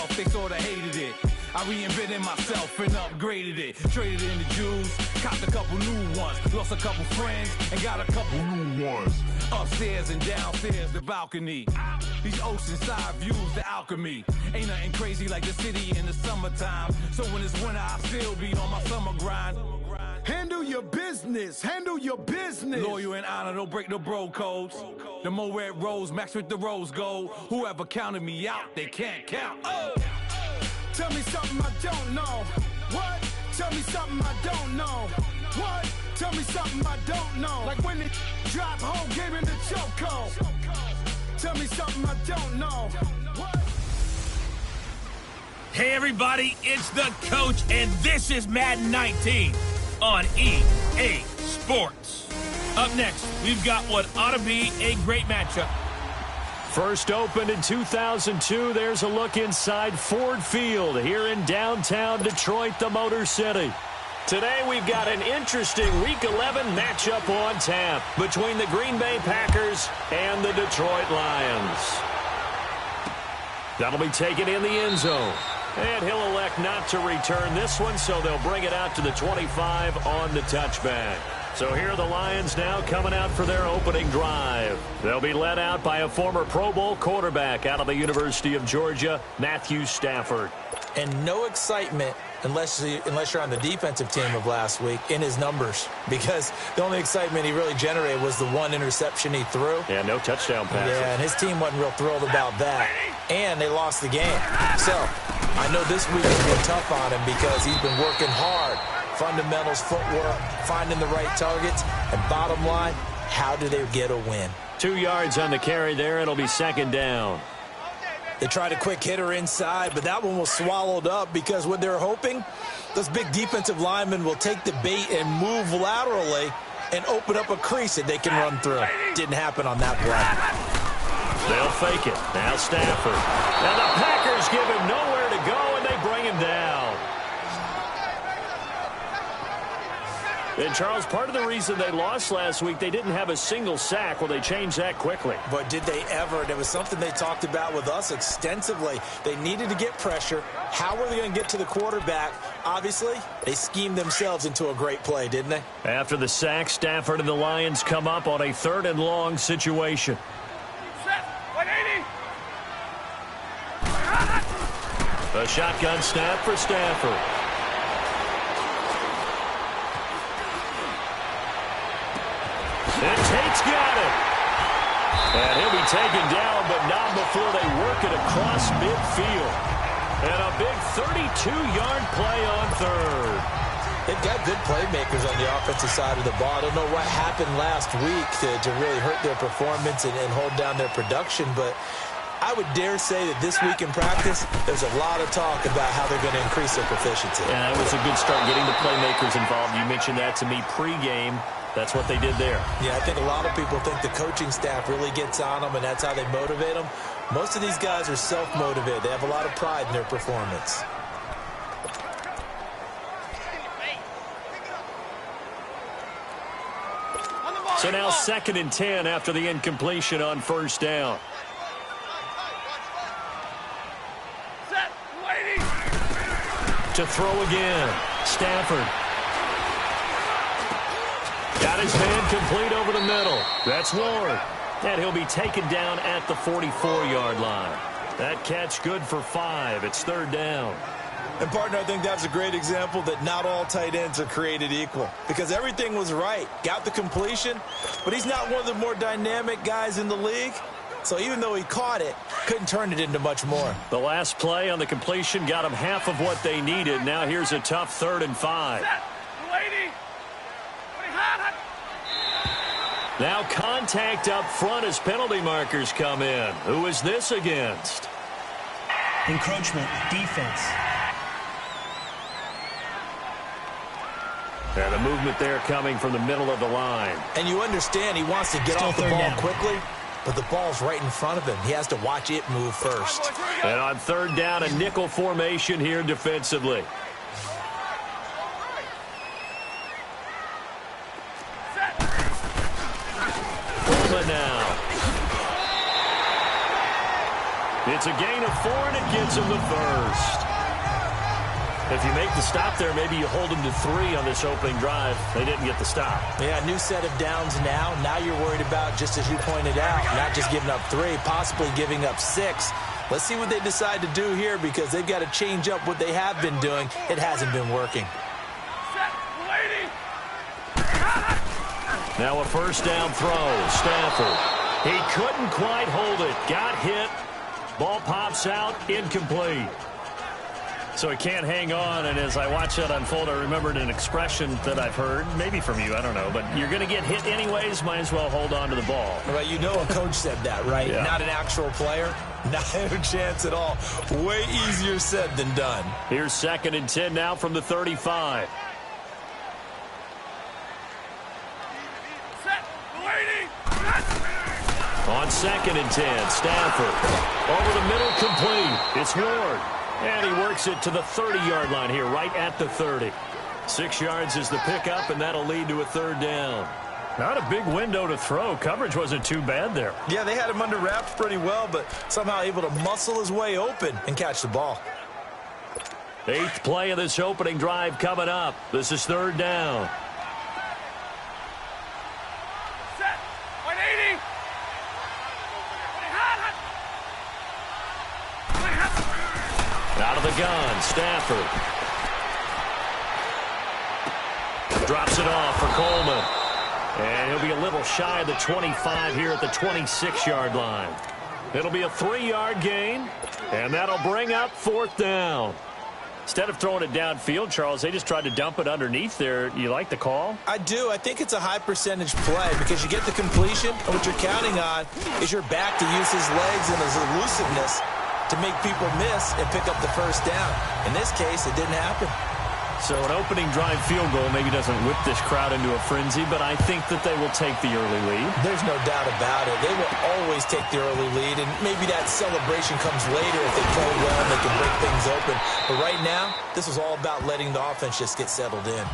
else, they sorta hated it. I reinvented myself and upgraded it. Traded in the Jews, copped a couple new ones. Lost a couple friends and got a couple new ones. Upstairs and downstairs, the balcony. These oceanside views, the alchemy. Ain't nothing crazy like the city in the summertime. So when it's winter, I still be on my summer grind. Handle your business. Handle your business. Loyal and honor, don't break the bro codes. The more red rose, max with the rose gold. Whoever counted me out, they can't count. Oh! Tell me something I don't know. What? Tell me something I don't know. What? Tell me something I don't know. Like when it drop home, game in the chokehold. Tell me something I don't know. What? Hey everybody, it's the coach, and this is Madden 19 on EA Sports. Up next, we've got what ought to be a great matchup. First opened in 2002, there's a look inside Ford Field here in downtown Detroit, the Motor City. Today we've got an interesting Week 11 matchup on tap between the Green Bay Packers and the Detroit Lions. That'll be taken in the end zone. And he'll elect not to return this one, so they'll bring it out to the 25 on the touchback. So here are the Lions now coming out for their opening drive. They'll be led out by a former Pro Bowl quarterback out of the University of Georgia, Matthew Stafford. And no excitement unless you're on the defensive team of last week in his numbers, because the only excitement he really generated was the one interception he threw. Yeah, no touchdown passes. Yeah, and his team wasn't real thrilled about that. And they lost the game. So I know this week has been tough on him because he's been working hard. Fundamentals, footwork, finding the right targets, and bottom line, how do they get a win? 2 yards on the carry there. It'll be second down. They tried a quick hitter inside, but that one was swallowed up because what they're hoping, those big defensive linemen will take the bait and move laterally and open up a crease that they can run through. Didn't happen on that play. They'll fake it. Now Stafford. And the Packers give him nowhere to go, and they bring him down. And, Charles, part of the reason they lost last week, they didn't have a single sack. Well, they changed that quickly. But did they ever? There was something they talked about with us extensively. They needed to get pressure. How were they going to get to the quarterback? Obviously, they schemed themselves into a great play, didn't they? After the sack, Stafford and the Lions come up on a 3rd and long situation. A shotgun snap for Stafford. And Tate's got it. And he'll be taken down, but not before they work it across midfield. And a big 32-yard play on 3rd. They've got good playmakers on the offensive side of the ball. I don't know what happened last week to really hurt their performance and hold down their production, but I would dare say that this week in practice, there's a lot of talk about how they're going to increase their proficiency. Yeah, that was a good start getting the playmakers involved. You mentioned that to me pregame. That's what they did there. Yeah, I think a lot of people think the coaching staff really gets on them, and that's how they motivate them. Most of these guys are self-motivated. They have a lot of pride in their performance. So now 2nd and 10 after the incompletion on 1st down. To throw again. Stafford. Got his man complete over the middle. That's Ward. And he'll be taken down at the 44-yard line. That catch good for 5. It's 3rd down. And, partner, I think that's a great example that not all tight ends are created equal, because everything was right. Got the completion, but he's not one of the more dynamic guys in the league. So even though he caught it, couldn't turn it into much more. The last play on the completion got him half of what they needed. Now here's a tough 3rd and 5. Now contact up front as penalty markers come in. Who is this against? Encroachment, defense. And the movement there coming from the middle of the line. And you understand he wants to get off the ball quickly, but the ball's right in front of him. He has to watch it move first. And on 3rd down, a nickel formation here defensively. Now. It's It's a gain of 4, and it gives him the first. If you make the stop there, maybe you hold them to 3 on this opening drive. They didn't get the stop. Yeah, new set of downs now. Now you're worried about, just as you pointed out, not just giving up 3, possibly giving up 6. Let's see what they decide to do here, because they've got to change up what they have been doing. It hasn't been working. Now a first down throw. Stafford. He couldn't quite hold it. Got hit. Ball pops out. Incomplete. So he can't hang on, and as I watch that unfold, I remembered an expression that I've heard, maybe from you, I don't know, but you're going to get hit anyways, might as well hold on to the ball. Well, you know a coach said that, right? Yeah. Not an actual player. Not a chance at all. Way easier said than done. Here's 2nd and 10 now from the 35. On 2nd and 10, Stafford. Over the middle, complete. It's Ward. And he works it to the 30-yard line here, right at the 30. 6 yards is the pickup, and that'll lead to a 3rd down. Not a big window to throw. Coverage wasn't too bad there. Yeah, they had him under wraps pretty well, but somehow able to muscle his way open and catch the ball. 8th play of this opening drive coming up. This is 3rd down. Set. 180. Out of the gun, Stafford. Drops it off for Coleman. And he'll be a little shy of the 25 here at the 26-yard line. It'll be a 3-yard gain, and that'll bring up 4th down. Instead of throwing it downfield, Charles, they just tried to dump it underneath there. You like the call? I do. I think it's a high percentage play because you get the completion, and what you're counting on is your back to use his legs and his elusiveness to make people miss and pick up the first down. In this case, it didn't happen. So an opening drive field goal maybe doesn't whip this crowd into a frenzy, but I think that they will take the early lead. There's no doubt about it. They will always take the early lead, and maybe that celebration comes later if they play well and they can break things open. But right now, this is all about letting the offense just get settled in.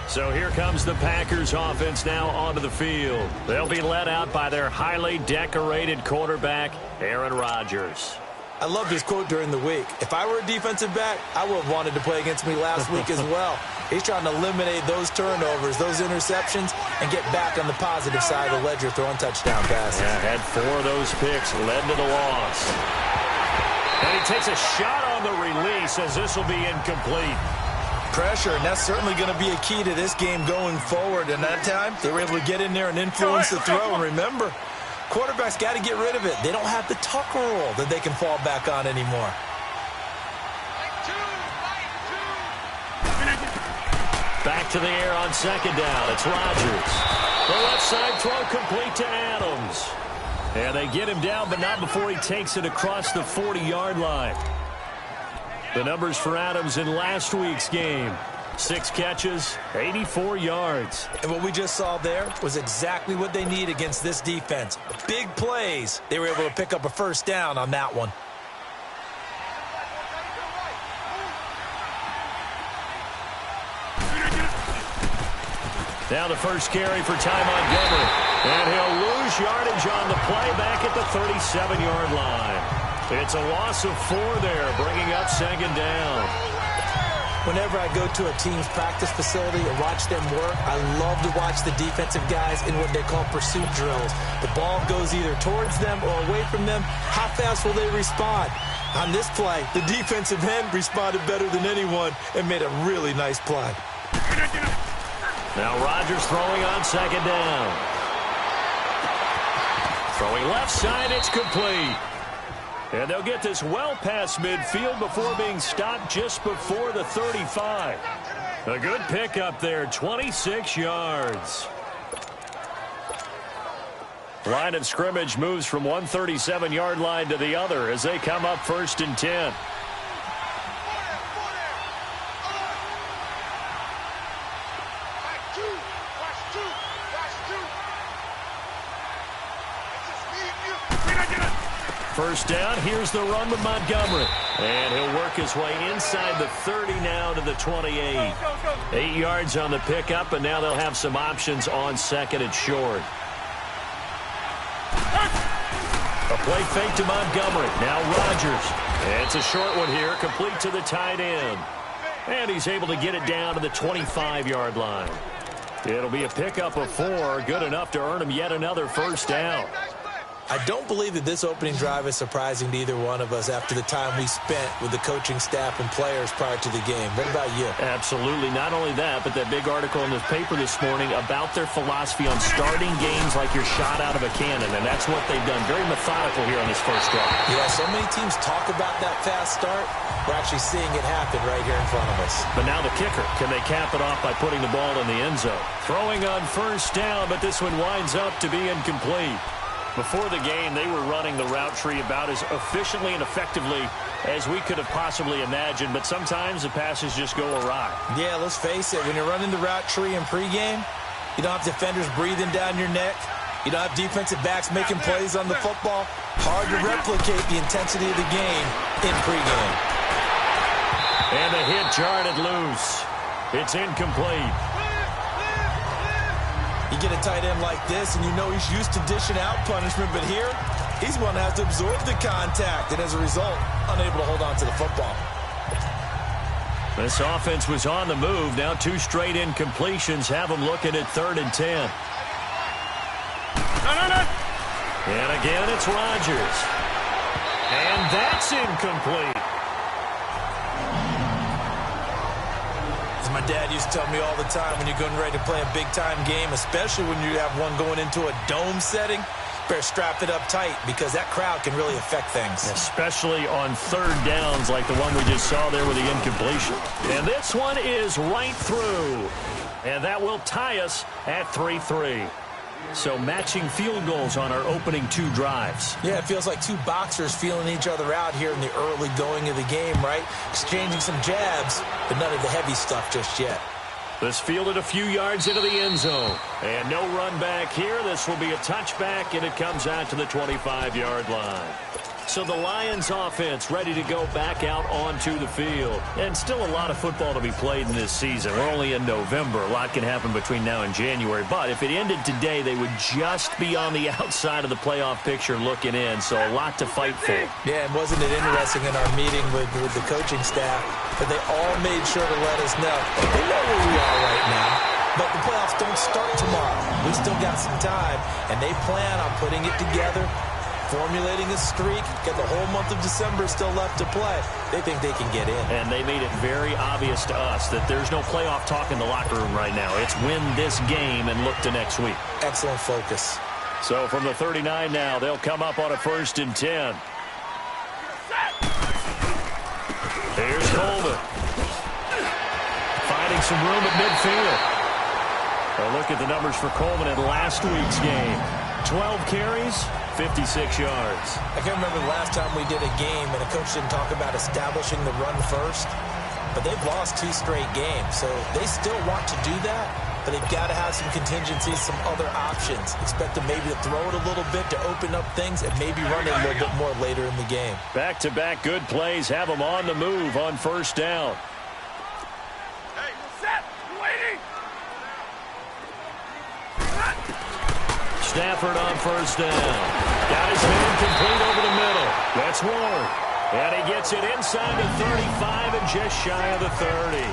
So here comes the Packers offense now onto the field. They'll be led out by their highly decorated quarterback, Aaron Rodgers. I love this quote during the week. If I were a defensive back, I would have wanted to play against me last week as well. He's trying to eliminate those turnovers, those interceptions, and get back on the positive side of the ledger throwing touchdown passes. Yeah, had 4 of those picks, led to the loss. And he takes a shot on the release as this will be incomplete. Pressure, and that's certainly going to be a key to this game going forward. And that time, they were able to get in there and influence the throw. And remember, quarterbacks got to get rid of it. They don't have the tuck rule that they can fall back on anymore. Back to the air on 2nd down. It's Rodgers. The left side throw complete to Adams. And they get him down, but not before he takes it across the 40-yard line. The numbers for Adams in last week's game. 6 catches, 84 yards. And what we just saw there was exactly what they need against this defense. Big plays. They were able to pick up a first down on that one. Now the first carry for Ty Montgomery. And he'll lose yardage on the play back at the 37-yard line. It's a loss of 4 there, bringing up 2nd down. Whenever I go to a team's practice facility and watch them work, I love to watch the defensive guys in what they call pursuit drills. The ball goes either towards them or away from them. How fast will they respond? On this play, the defensive end responded better than anyone and made a really nice play. Now Rodgers throwing on 2nd down. Throwing left side, it's complete. And they'll get this well past midfield before being stopped just before the 35. A good pickup there, 26 yards. Line of scrimmage moves from one 37-yard line to the other as they come up 1st and 10. First down, here's the run with Montgomery. And he'll work his way inside the 30 now to the 28. 8 yards on the pickup, and now they'll have some options on 2nd and short. Play fake to Montgomery. Now Rodgers. It's a short one here, complete to the tight end. And he's able to get it down to the 25-yard line. It'll be a pickup of 4, good enough to earn him yet another first down. I don't believe that this opening drive is surprising to either one of us after the time we spent with the coaching staff and players prior to the game. What about you? Absolutely. Not only that, but that big article in the paper this morning about their philosophy on starting games like you're shot out of a cannon, and that's what they've done. Very methodical here on this first drive. Yeah, so many teams talk about that fast start. We're actually seeing it happen right here in front of us. But now the kicker. Can they cap it off by putting the ball in the end zone? Throwing on first down, but this one winds up to be incomplete. Before the game, they were running the route tree about as efficiently and effectively as we could have possibly imagined, but sometimes the passes just go awry. Yeah, let's face it. When you're running the route tree in pregame, you don't have defenders breathing down your neck. You don't have defensive backs making plays on the football. Hard to replicate the intensity of the game in pregame. And the hit jarred it loose. It's incomplete. You get a tight end like this, and you know he's used to dishing out punishment, but here, he's going to have to absorb the contact, and as a result, unable to hold on to the football. This offense was on the move. Now 2 straight incompletions have them looking at 3rd and 10. And again, it's Rodgers. And that's incomplete. My dad used to tell me all the time, when you're getting ready to play a big-time game, especially when you have one going into a dome setting, better strap it up tight because that crowd can really affect things. Especially on 3rd downs like the one we just saw there with the incompletion. And this one is right through. And that will tie us at 3-3. So matching field goals on our opening 2 drives. Yeah, it feels like 2 boxers feeling each other out here in the early going of the game, right? Exchanging some jabs, but none of the heavy stuff just yet. This fielded a few yards into the end zone. And no run back here. This will be a touchback, and it comes out to the 25-yard line. So the Lions offense ready to go back out onto the field. And still a lot of football to be played in this season. We're only in November. A lot can happen between now and January. But if it ended today, they would just be on the outside of the playoff picture looking in. So a lot to fight for. Yeah, and wasn't it interesting in our meeting with the coaching staff that they all made sure to let us know they know where we are right now. But the playoffs don't start tomorrow. We still got some time, and they plan on putting it together, formulating a streak, get the whole month of December still left to play. They think they can get in. And they made it very obvious to us that there's no playoff talk in the locker room right now. It's win this game and look to next week. Excellent focus. So from the 39 now, they'll come up on a 1st and 10. Here's Coleman. Finding some room at midfield. A look at the numbers for Coleman in last week's game. 12 carries, 56 yards. I can't remember the last time we did a game and a coach didn't talk about establishing the run first. But they've lost 2 straight games, so they still want to do that. But they've got to have some contingencies, some other options. Expect them maybe to throw it a little bit to open up things and maybe run it a little bit more later in the game. Back-to-back good plays have them on the move on 1st down. Hey, set, waiting. Stafford on 1st down. Got his man complete over the middle. That's Ward. And he gets it inside the 35 and just shy of the 30.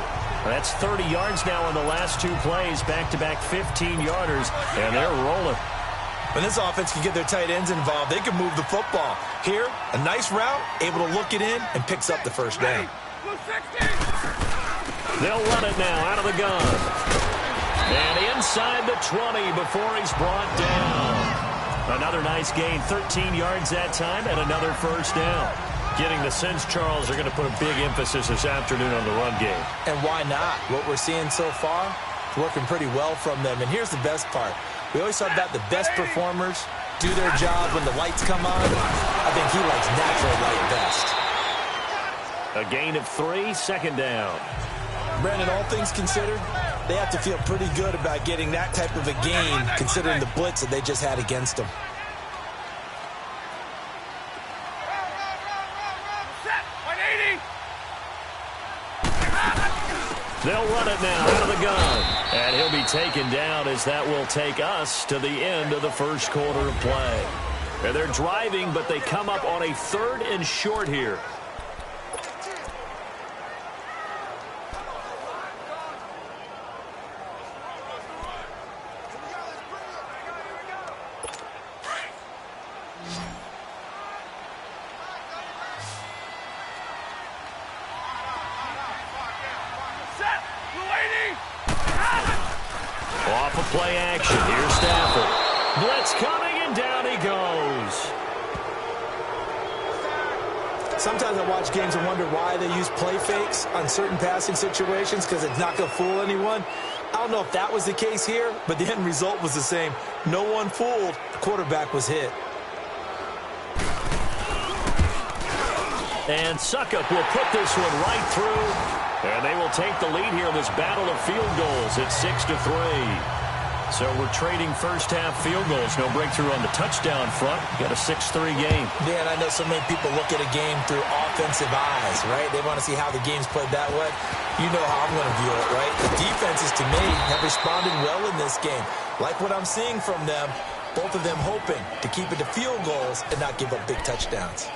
That's 30 yards now in the last 2 plays. Back-to-back 15-yarders, and they're rolling. When this offense can get their tight ends involved, they can move the football. Here, a nice route, able to look it in, and picks up the 1st down. They'll run it now out of the gun. And inside the 20 before he's brought down. Another nice gain, 13 yards that time, and another 1st down. Getting the sense, Charles, are going to put a big emphasis this afternoon on the run game. And why not? What we're seeing so far is working pretty well from them. And here's the best part. We always talk about the best performers do their job when the lights come on. I think he likes natural light best. A gain of 3, 2nd down. Brandon, all things considered, they have to feel pretty good about getting that type of a gain considering the blitz that they just had against them. They'll run it now out of the gun. And he'll be taken down as that will take us to the end of the 1st quarter of play. And they're driving, but they come up on a 3rd and short here. Off of play action. Here's Stafford. Blitz coming, and down he goes. Sometimes I watch games and wonder why they use play fakes on certain passing situations, because it's not going to fool anyone. I don't know if that was the case here, but the end result was the same. No one fooled. The quarterback was hit. And Suckup will put this one right through. And they will take the lead here in this battle of field goals at 6-3. So we're trading first-half field goals. No breakthrough on the touchdown front. Got a 6-3 game. Dan, I know so many people look at a game through offensive eyes, right? They want to see how the game's played that way. You know how I'm going to view it, right? The defenses, to me, have responded well in this game. Like what I'm seeing from them, both of them hoping to keep it to field goals and not give up big touchdowns.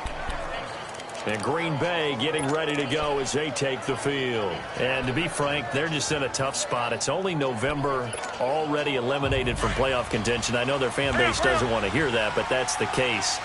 And Green Bay getting ready to go as they take the field. And to be frank, they're just in a tough spot. It's only November, already eliminated from playoff contention. I know their fan base doesn't want to hear that, but that's the case.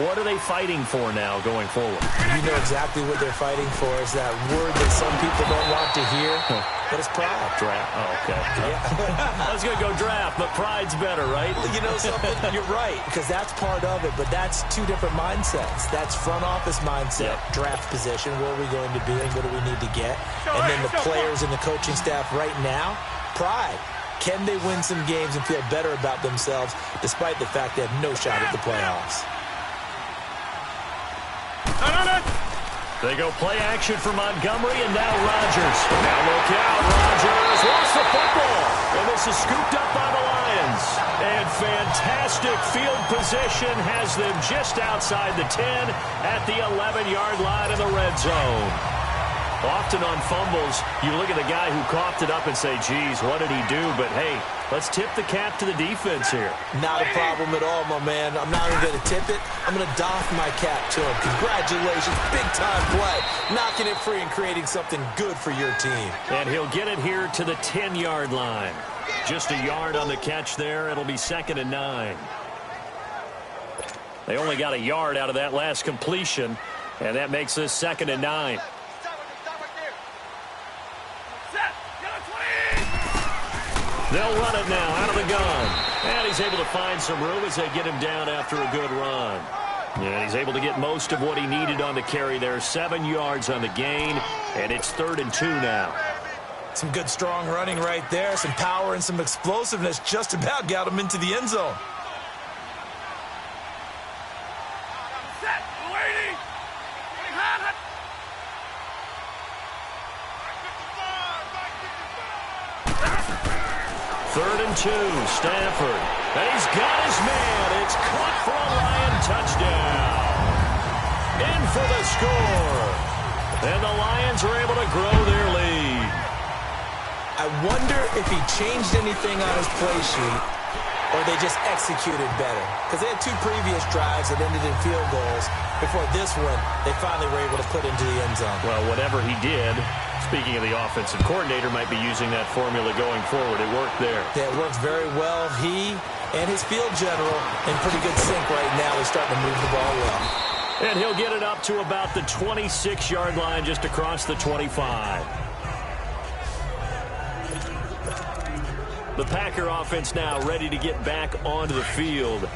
What are they fighting for now going forward? You know exactly what they're fighting for. Is that word that some people don't want to hear, but it's pride. Draft. Oh, okay. Yeah. I was going to go draft, but pride's better, right? You know something? You're right, because that's part of it, but that's two different mindsets. That's front office mindset, draft position, where are we going to be and what do we need to get? And then the players and the coaching staff right now, pride. Can they win some games and feel better about themselves despite the fact they have no shot at the playoffs? They go play action for Montgomery, and now Rodgers. Now look out, Rodgers lost the football, and this is scooped up by the Lions. And fantastic field position has them just outside the 10 at the 11-yard line in the red zone. Often on fumbles, you look at the guy who coughed it up and say, geez, what did he do? But, hey, let's tip the cap to the defense here. Not a problem at all, my man. I'm not even going to tip it. I'm going to doff my cap to him. Congratulations. Big-time play. Knocking it free and creating something good for your team. And he'll get it here to the 10-yard line. Just a yard on the catch there. It'll be 2nd and 9. They only got a yard out of that last completion, and that makes this 2nd and 9. They'll run it now out of the gun. And he's able to find some room as they get him down after a good run. And he's able to get most of what he needed on the carry there. 7 yards on the gain, and it's 3rd and 2 now. Some good, strong running right there. Some power and some explosiveness just about got him into the end zone. Third and 2, Stafford. And he's got his man. It's caught for a Lion touchdown. In for the score. And the Lions are able to grow their lead. I wonder if he changed anything on his play sheet or they just executed better. Because they had 2 previous drives that ended in field goals. Before this one, they finally were able to put into the end zone. Well, whatever he did, speaking of the offensive coordinator, might be using that formula going forward. It worked there. Yeah, it worked very well. He and his field general in pretty good sync right now. He's starting to move the ball well. And he'll get it up to about the 26-yard line, just across the 25. The Packer offense now ready to get back onto the field.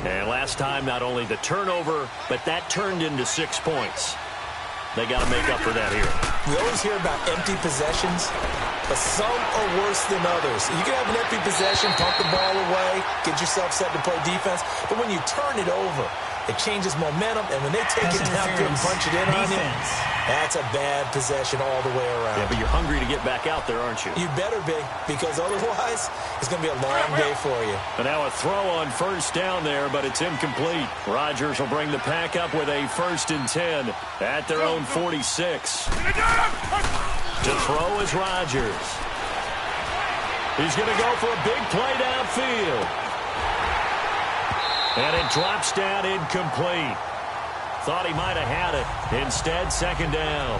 And last time, not only the turnover, but that turned into 6 points. They got to make up for that here. We always hear about empty possessions, but some are worse than others. You can have an empty possession, pump the ball away, get yourself set to play defense, but when you turn it over, it changes momentum, and when they take it downfield and punch it in on you, that's a bad possession all the way around. Yeah, but you're hungry to get back out there, aren't you? You better be, because otherwise, it's going to be a long day for you. And now a throw on first down there, but it's incomplete. Rodgers will bring the Pack up with a 1st and 10 at their own 46. To throw is Rodgers. He's going to go for a big play downfield. And it drops down incomplete. Thought he might have had it. Instead, second down.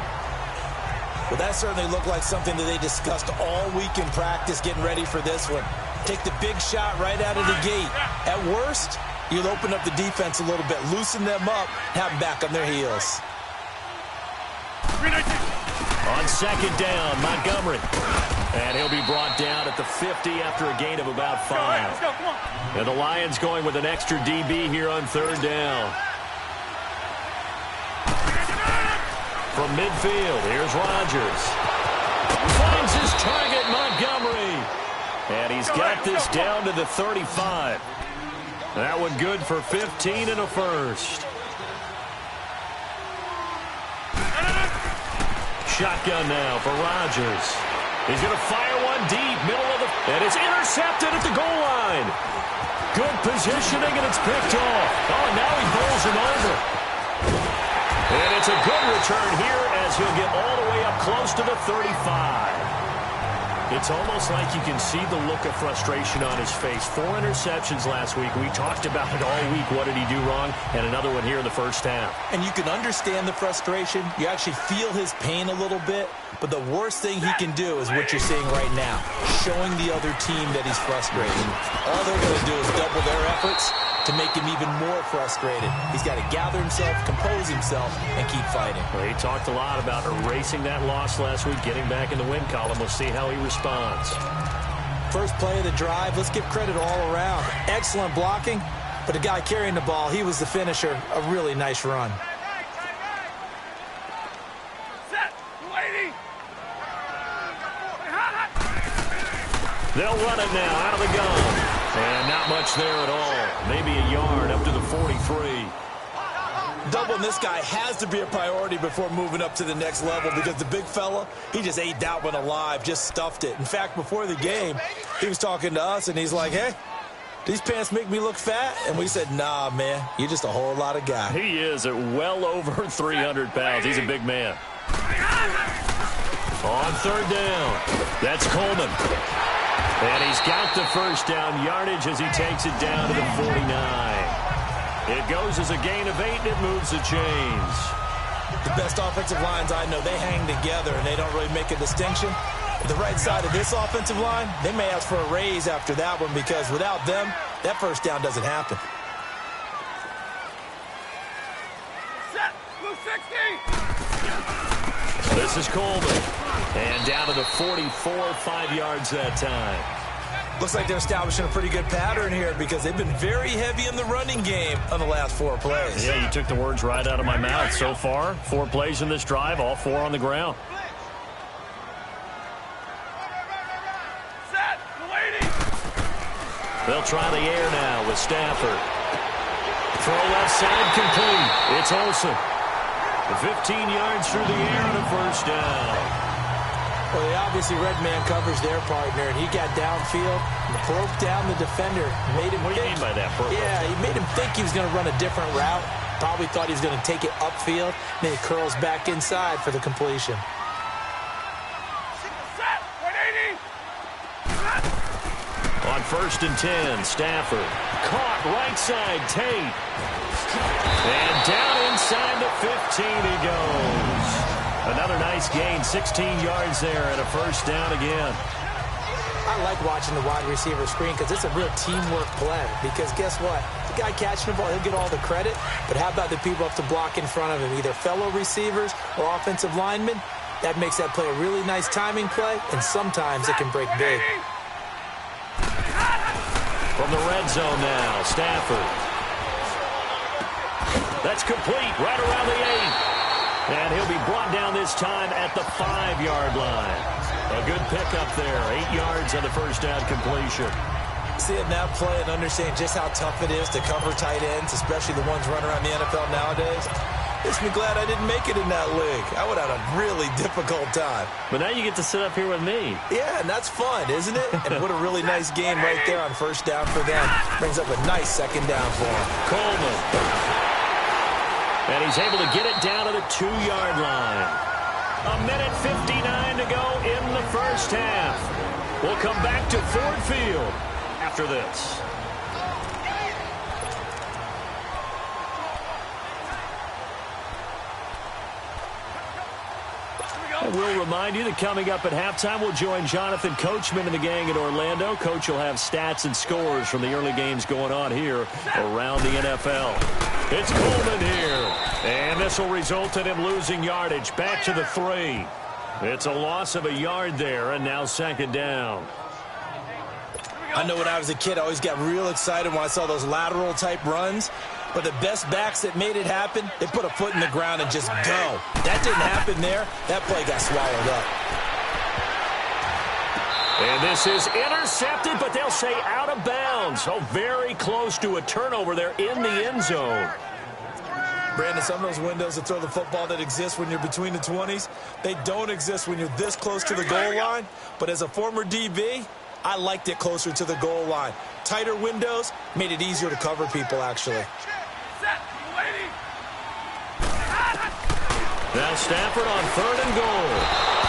Well, that certainly looked like something that they discussed all week in practice getting ready for this one. Take the big shot right out of the gate. At worst, you'll open up the defense a little bit, loosen them up, have them back on their heels. On second down, Montgomery. And he'll be brought down at the 50 after a gain of about 5. And the Lions going with an extra DB here on third down. From midfield, here's Rodgers. Finds his target, Montgomery. And he's got this down to the 35. That one good for 15 and a first. Shotgun now for Rodgers. He's going to fire one deep, middle of the... And it's intercepted at the goal line. Good positioning, and it's picked off. Oh, now he bowls him over. And it's a good return here as he'll get all the way up close to the 35. It's almost like you can see the look of frustration on his face. 4 interceptions last week. We talked about it all week. What did he do wrong? And another one here in the first half. And you can understand the frustration. You actually feel his pain a little bit. But the worst thing he can do is what you're seeing right now, showing the other team that he's frustrated. All they're going to do is double their efforts to make him even more frustrated. He's got to gather himself, compose himself, and keep fighting. Well, he talked a lot about erasing that loss last week, getting back in the win column. We'll see how he responds. First play of the drive, let's give credit all around. Excellent blocking, but the guy carrying the ball, he was the finisher. A really nice run. They'll run it now out of the gun. And not much there at all. Maybe a yard up to the 43. Doubling this guy has to be a priority before moving up to the next level because the big fella, he just ate that one alive, just stuffed it. In fact, before the game, he was talking to us, and he's like, hey, these pants make me look fat? And we said, nah, man, you're just a whole lot of guy. He is at well over 300 pounds. He's a big man. On third down, that's Coleman. And he's got the first down yardage as he takes it down to the 49. It goes as a gain of 8, and it moves the chains. The best offensive lines I know, they hang together, and they don't really make a distinction. The right side of this offensive line, they may ask for a raise after that one because without them, that first down doesn't happen. Set, blue 60. This is Coleman. And down to the 44, 5 yards that time. Looks like they're establishing a pretty good pattern here because they've been very heavy in the running game on the last 4 plays. Yeah, you took the words right out of my mouth. So far, 4 plays in this drive, all 4 on the ground. Set, waiting. They'll try the air now with Stafford. Throw left side complete. It's Olsen. 15 yards through the air and a first down. Well, they obviously red man covers their partner, and he got downfield, broke down the defender, made him What do you mean by that? Yeah, he made him think he was going to run a different route. Probably thought he was going to take it upfield, then he curls back inside for the completion. Set, 180. On first and 10, Stafford. Caught right side, Tate. And down inside the 15 he goes. Another nice gain, 16 yards there and a first down again. I like watching the wide receiver screen because it's a real teamwork play. Because guess what? The guy catching the ball, he'll get all the credit. But how about the people up to block in front of him, either fellow receivers or offensive linemen? That makes that play a really nice timing play, and sometimes it can break big. From the red zone now, Stafford. That's complete right around the 8. And he'll be brought down this time at the 5-yard line. A good pickup there, 8 yards on the first down completion. Seeing that play and understanding just how tough it is to cover tight ends, especially the ones running around the NFL nowadays, makes me glad I didn't make it in that league. I would have had a really difficult time. But now you get to sit up here with me. Yeah, and that's fun, isn't it? And what a really nice game right there on first down for them. Brings up a nice second down for them. Coleman. And he's able to get it down to the 2-yard line. 1:59 to go in the first half. We'll come back to Ford Field after this. go. We'll remind you that coming up at halftime, we'll join Jonathan Coachman and the gang in Orlando. Coach will have stats and scores from the early games going on here around the NFL. It's Coleman here. And this will result in him losing yardage. Back to the 3. It's a loss of a yard there, and now second down. I know when I was a kid, I always got real excited when I saw those lateral-type runs. But the best backs that made it happen, they put a foot in the ground and just go. That didn't happen there. That play got swallowed up. And this is intercepted, but they'll say out of bounds. So very close to a turnover there in the end zone. Brandon, some of those windows to throw the football that exist when you're between the 20s, they don't exist when you're this close to the goal line. But as a former DB, I liked it closer to the goal line. Tighter windows made it easier to cover people, actually. Now Stafford on 3rd and goal.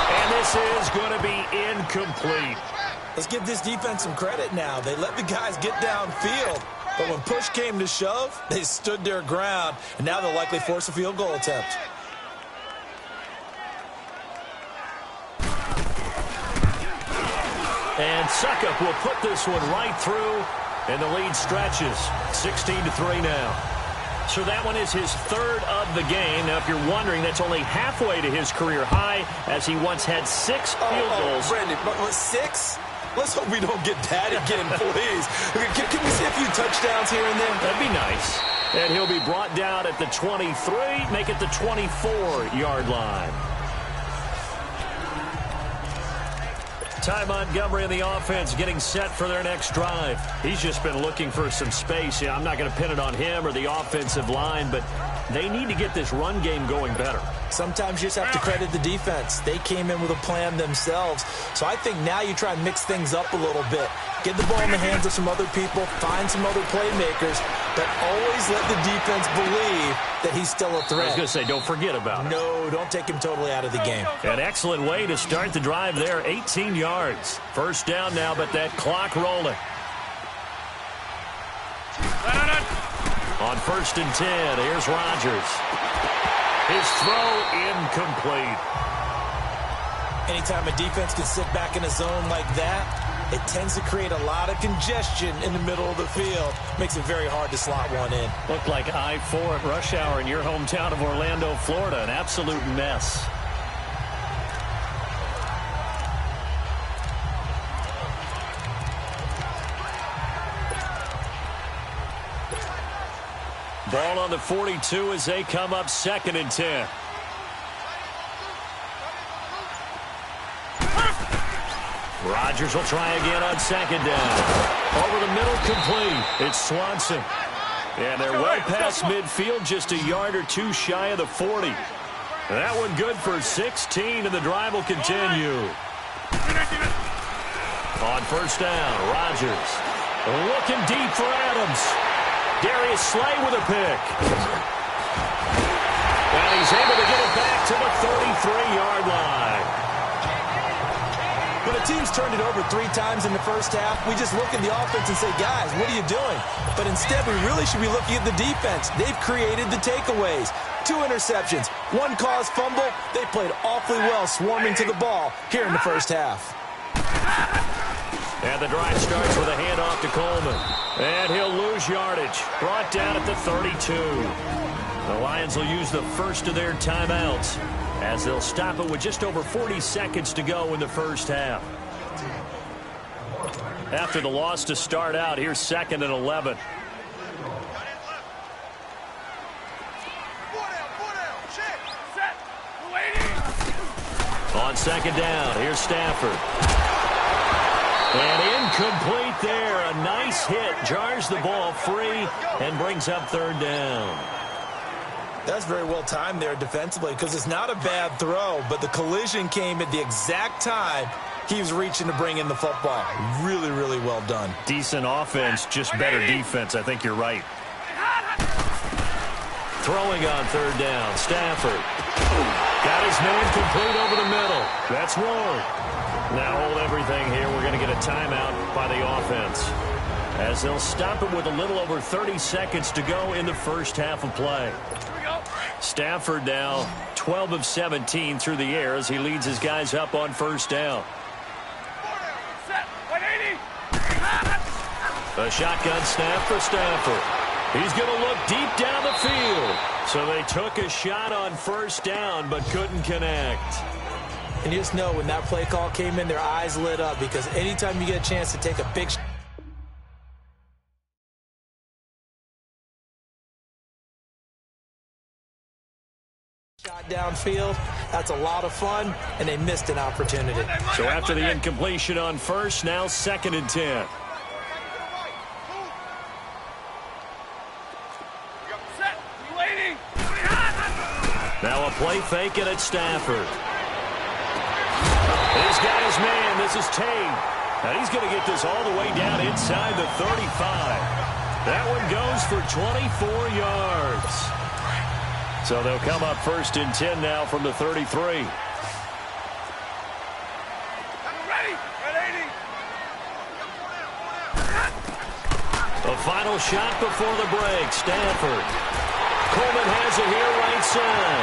And this is going to be incomplete. Let's give this defense some credit now. They let the guys get downfield. But when push came to shove, they stood their ground. And now they'll likely force a field goal attempt. And Suckup will put this one right through. And the lead stretches. 16-3 now. So that one is his 3rd of the game. Now, if you're wondering, that's only halfway to his career high, as he once had 6 field goals. Brandon, but 6? Let's hope we don't get that again, please. Can we see a few touchdowns here and there? That'd be nice. And he'll be brought down at the 23, make it the 24-yard line. Ty Montgomery in the offense getting set for their next drive. He's just been looking for some space. Yeah, I'm not going to pin it on him or the offensive line, but they need to get this run game going better. Sometimes you just have to credit the defense. They came in with a plan themselves. So I think now you try and mix things up a little bit. Get the ball in the hands of some other people, find some other playmakers, but always let the defense believe that he's still a threat. I was going to say, don't forget about it. No, don't take him totally out of the game. An excellent way to start the drive there, 18 yards. First down now, but that clock rolling. On 1st and 10, here's Rodgers. His throw incomplete. Anytime a defense can sit back in a zone like that, it tends to create a lot of congestion in the middle of the field. Makes it very hard to slot one in. Looked like I-4 at rush hour in your hometown of Orlando, Florida. An absolute mess. Ball on the 42 as they come up 2nd and 10. Rodgers will try again on 2nd down. Over the middle, complete. It's Swanson. And they're well past midfield, just a yard or 2 shy of the 40. That one good for 16, and the drive will continue. On 1st down, Rodgers looking deep for Adams. Darius Slay with a pick. And he's able to get it back to the 33-yard line. When a team's turned it over 3 times in the first half, we just look at the offense and say, guys, what are you doing? But instead, we really should be looking at the defense. They've created the takeaways. 2 interceptions, 1 caused fumble. They played awfully well swarming to the ball here in the first half. And the drive starts with a handoff to Coleman. And he'll lose yardage. Brought down at the 32. The Lions will use the first of their timeouts, as they'll stop it with just over 40 seconds to go in the first half. After the loss to start out, here's 2nd and 11. On 2nd down, here's Stafford. And incomplete there. A nice hit. Jars the ball free and brings up 3rd down. That's very well timed there defensively, because it's not a bad throw, but the collision came at the exact time he was reaching to bring in the football. Really, really well done. Decent offense, just better defense. I think you're right. Throwing on 3rd down, Stafford. Got his man complete over the middle. That's one. Now hold everything here. We're going to get a timeout by the offense, as they'll stop it with a little over 30 seconds to go in the first half of play. Stafford now 12 of 17 through the air as he leads his guys up on first down. A shotgun snap for Stafford. He's going to look deep down the field. So they took a shot on first down but couldn't connect. And you just know when that play call came in, their eyes lit up, because anytime you get a chance to take a big shot downfield, that's a lot of fun, and they missed an opportunity. So after the incompletion on first, now 2nd and 10. Now a play fake it at Stafford. This guy's man, this is Tate. And he's going to get this all the way down inside the 35. That one goes for 24 yards. So they'll come up 1st and 10 now from the 33. A final shot before the break. Stafford. Coleman has it here right side.